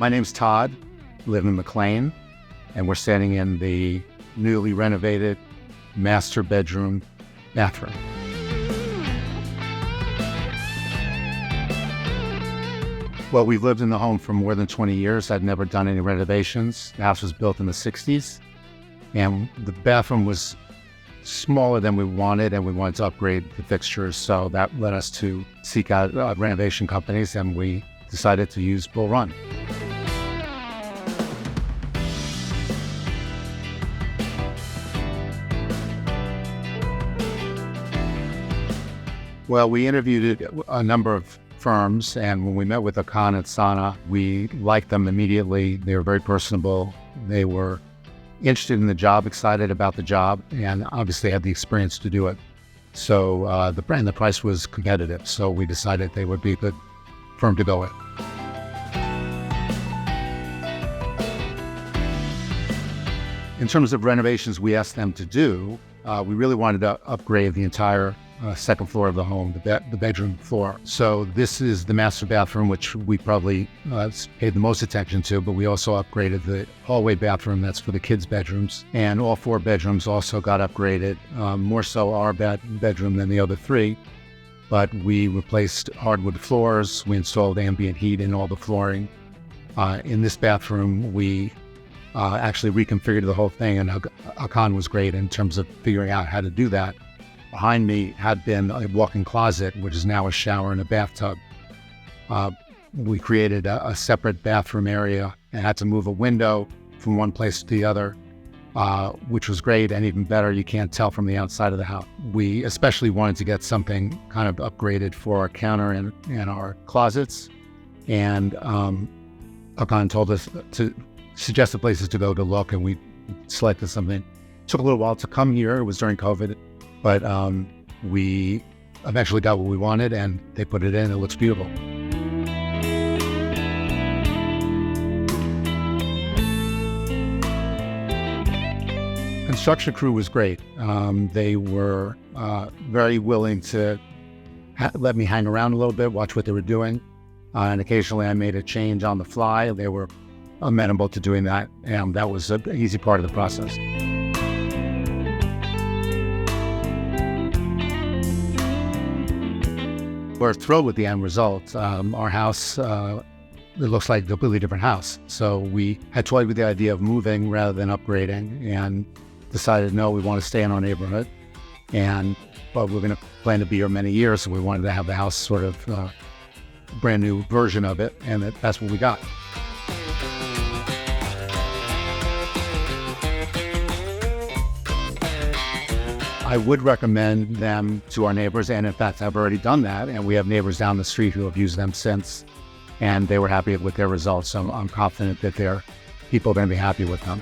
My name's Todd, live in McLean, and we're standing in the newly renovated master bedroom bathroom. Well, we've lived in the home for more than 20 years. I'd never done any renovations. The house was built in the 60s, and the bathroom was smaller than we wanted, and we wanted to upgrade the fixtures, so that led us to seek out renovation companies, and we decided to use Bullrun. Well, we interviewed a number of firms, and when we met with Nicholson and Sana, we liked them immediately. They were very personable. They were interested in the job, excited about the job, and obviously had the experience to do it. So the price was competitive, so we decided they would be a good firm to go with. In terms of renovations we asked them to do, we really wanted to upgrade the entire second floor of the home, the bedroom floor. So this is the master bathroom, which we probably paid the most attention to, but we also upgraded the hallway bathroom. That's for the kids' bedrooms. And all 4 bedrooms also got upgraded, more so our bedroom than the other 3. But we replaced hardwood floors. We installed ambient heat in all the flooring. In this bathroom, we actually reconfigured the whole thing, and Nicholson was great in terms of figuring out how to do that. Behind me had been a walk-in closet, which is now a shower and a bathtub. We created a separate bathroom area and had to move a window from one place to the other, which was great, and even better, you can't tell from the outside of the house. We especially wanted to get something kind of upgraded for our counter and our closets, and Nicholson told us to suggest the places to go to look, and we selected something. It took a little while to come here. It was during COVID. But we eventually got what we wanted, and they put it in. It looks beautiful. Construction crew was great. They were very willing to let me hang around a little bit, watch what they were doing. And occasionally I made a change on the fly. They were amenable to doing that, and that was an easy part of the process. We're thrilled with the end result. Our house, it looks like a completely different house. So we had toyed with the idea of moving rather than upgrading, and decided, no, we want to stay in our neighborhood. But we're going to plan to be here many years, so we wanted to have the house sort of a brand new version of it, and that's what we got. I would recommend them to our neighbors, and in fact, I've already done that, and we have neighbors down the street who have used them since, and they were happy with their results, so I'm confident that their people are going to be happy with them.